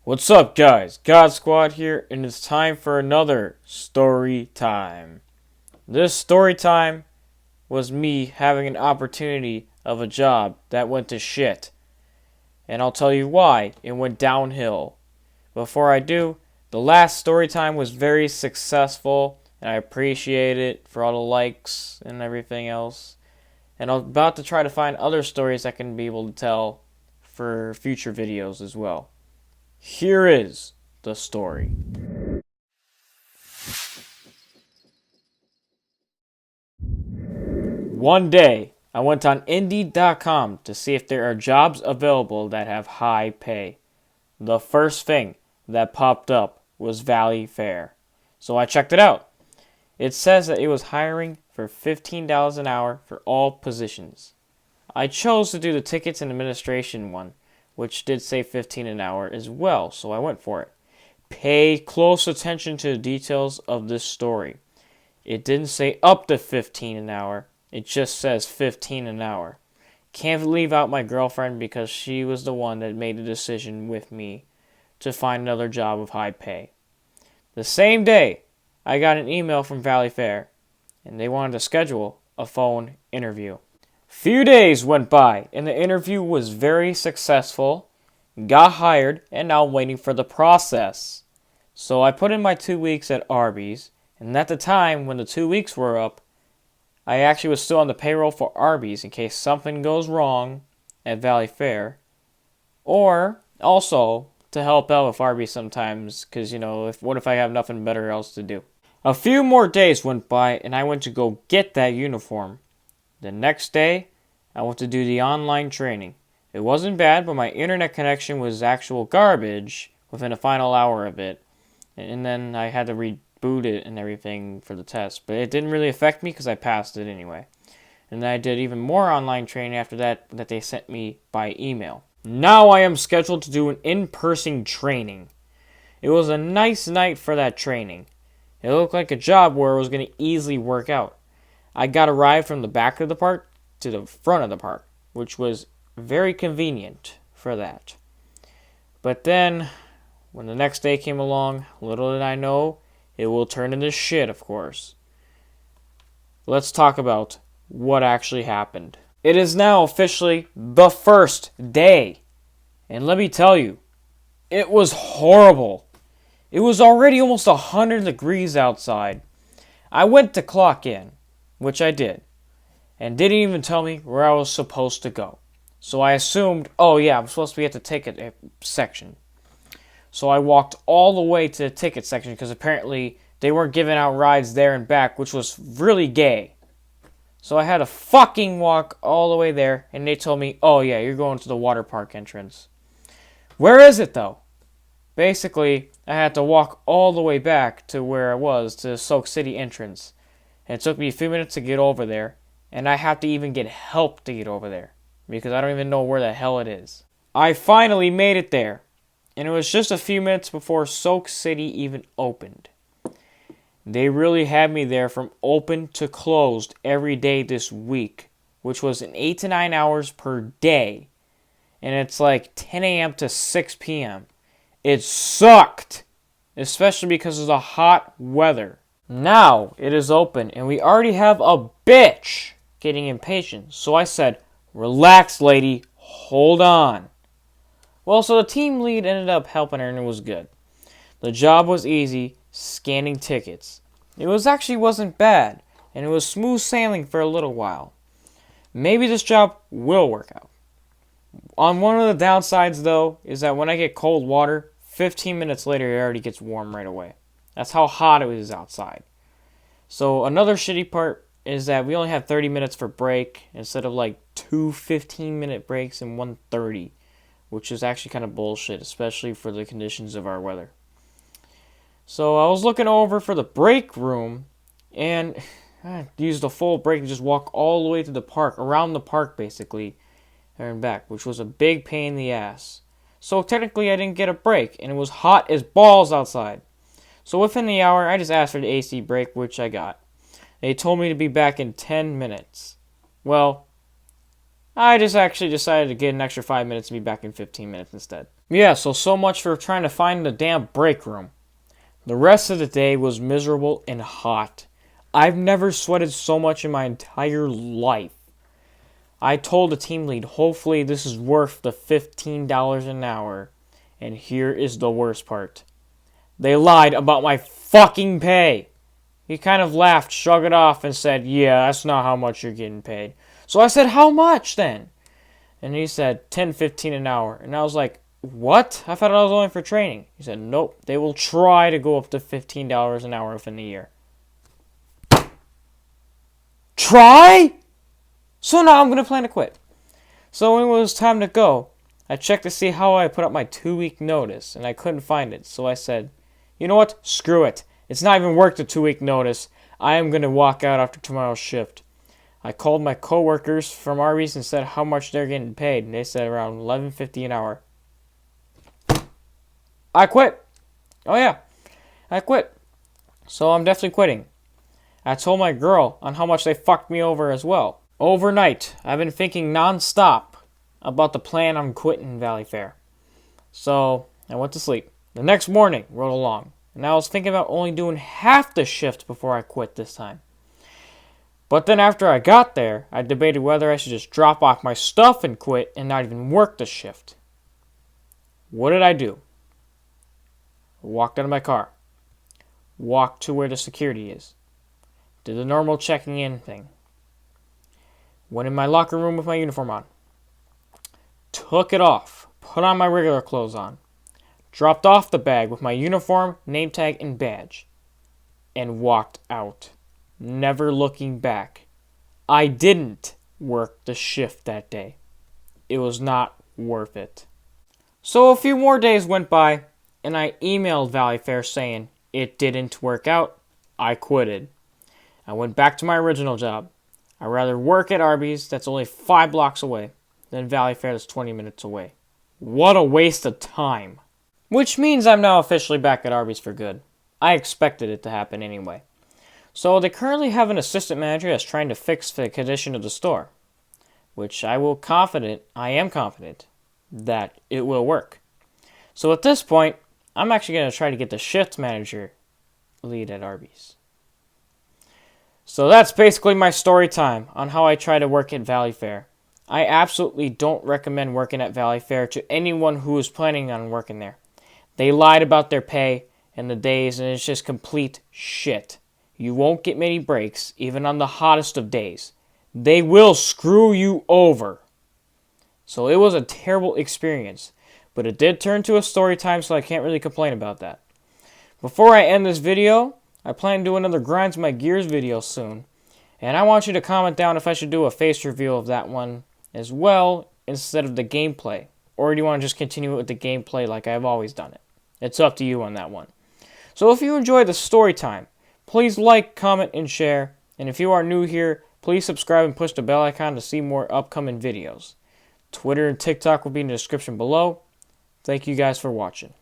What's up, guys? God Squad here, and it's time for another story time. This story time was me having an opportunity of a job that went to shit. And I'll tell you why it went downhill. Before I do, the last story time was very successful, and I appreciate it for all the likes and everything else. And I'm about to try to find other stories I can be able to tell for future videos as well. Here is the story. One day, I went on Indeed.com to see if there are jobs available that have high pay. The first thing that popped up was Valley Fair. So I checked it out. It says that it was hiring for $15 an hour for all positions. I chose to do the tickets and administration one, which did say $15 an hour as well, so I went for it. Pay close attention to the details of this story. It didn't say up to $15 an hour, it just says $15 an hour. Can't leave out my girlfriend because she was the one that made the decision with me to find another job of high pay. The same day, I got an email from Valley Fair, and they wanted to schedule a phone interview. Few days went by, and the interview was very successful, got hired, and now I'm waiting for the process. So I put in my 2 weeks at Arby's, and at the time when the 2 weeks were up, I actually was still on the payroll for Arby's in case something goes wrong at Valley Fair, or also to help out with Arby's sometimes, because, what if I have nothing better else to do? A few more days went by, and I went to go get that uniform. The next day, I went to do the online training. It wasn't bad, but my internet connection was actual garbage within a final hour of it. And then I had to reboot it and everything for the test. But it didn't really affect me because I passed it anyway. And then I did even more online training after that they sent me by email. Now I am scheduled to do an in-person training. It was a nice night for that training. It looked like a job where it was going to easily work out. I got a ride from the back of the park to the front of the park, which was very convenient for that. But then, when the next day came along, little did I know, it will turn into shit, of course. Let's talk about what actually happened. It is now officially the first day. And let me tell you, it was horrible. It was already almost 100 degrees outside. I went to clock in, which I did, and didn't even tell me where I was supposed to go. So I assumed, oh yeah, I'm supposed to be at the ticket section. So I walked all the way to the ticket section because apparently they weren't giving out rides there and back, which was really gay. So I had to fucking walk all the way there, and they told me, oh yeah, you're going to the water park entrance. Where is it though? Basically, I had to walk all the way back to where I was, to the Soak City entrance. And it took me a few minutes to get over there, and I have to even get help to get over there, because I don't even know where the hell it is. I finally made it there, and it was just a few minutes before Soak City even opened. They really had me there from open to closed every day this week, which was in 8 to 9 hours per day, and it's like 10 a.m. to 6 p.m. It sucked, especially because of the hot weather. Now it is open, and we already have a bitch getting impatient. So I said, relax, lady, hold on. Well, so the team lead ended up helping her, and it was good. The job was easy, scanning tickets. It wasn't bad, and it was smooth sailing for a little while. Maybe this job will work out. On one of the downsides, though, is that when I get cold water, 15 minutes later it already gets warm right away. That's how hot it is outside. So another shitty part is that we only have 30 minutes for break instead of like 2 15-minute breaks and 1 30, which is actually kind of bullshit, especially for the conditions of our weather. So I was looking over for the break room, and I used the full break to just walk all the way to the park, around the park basically, and back, which was a big pain in the ass. So technically I didn't get a break, and it was hot as balls outside. So within the hour, I just asked for the AC break, which I got. They told me to be back in 10 minutes. Well, I just actually decided to get an extra 5 minutes and be back in 15 minutes instead. Yeah, so much for trying to find the damn break room. The rest of the day was miserable and hot. I've never sweated so much in my entire life. I told the team lead, hopefully this is worth the $15 an hour. And here is the worst part. They lied about my fucking pay. He kind of laughed, shrugged it off, and said, yeah, that's not how much you're getting paid. So I said, how much then? And he said, 10-15 an hour. And I was like, what? I thought I was only for training. He said, nope, they will try to go up to $15 an hour within the year. Try? So now I'm going to plan to quit. So when it was time to go, I checked to see how I put up my 2-week notice, and I couldn't find it. So I said, you know what? Screw it. It's not even worth the 2-week notice. I am going to walk out after tomorrow's shift. I called my coworkers from Arby's and said how much they're getting paid, and they said around $11.50 an hour. I quit. Oh yeah, I quit. So I'm definitely quitting. I told my girl on how much they fucked me over as well. Overnight, I've been thinking non-stop about the plan on quitting Valley Fair. So I went to sleep. The next morning, rode along, and I was thinking about only doing half the shift before I quit this time. But then after I got there, I debated whether I should just drop off my stuff and quit and not even work the shift. What did I do? I walked out of my car. Walked to where the security is. Did the normal checking in thing. Went in my locker room with my uniform on. Took it off. Put on my regular clothes on. Dropped off the bag with my uniform, name tag, and badge. And walked out. Never looking back. I didn't work the shift that day. It was not worth it. So a few more days went by, and I emailed Valley Fair saying it didn't work out. I quitted. I went back to my original job. I'd rather work at Arby's that's only 5 blocks away than Valley Fair that's 20 minutes away. What a waste of time. Which means I'm now officially back at Arby's for good. I expected it to happen anyway. So they currently have an assistant manager that's trying to fix the condition of the store, which I am confident that it will work. So at this point, I'm actually going to try to get the shift manager lead at Arby's. So that's basically my story time on how I try to work at Valley Fair. I absolutely don't recommend working at Valley Fair to anyone who is planning on working there. They lied about their pay and the days, and it's just complete shit. You won't get many breaks, even on the hottest of days. They will screw you over. So it was a terrible experience, but it did turn to a story time, so I can't really complain about that. Before I end this video, I plan to do another Grinds My Gears video soon, and I want you to comment down if I should do a face reveal of that one as well instead of the gameplay, or do you want to just continue with the gameplay like I've always done it? It's up to you on that one. So if you enjoyed the story time, please like, comment, and share. And if you are new here, please subscribe and push the bell icon to see more upcoming videos. Twitter and TikTok will be in the description below. Thank you guys for watching.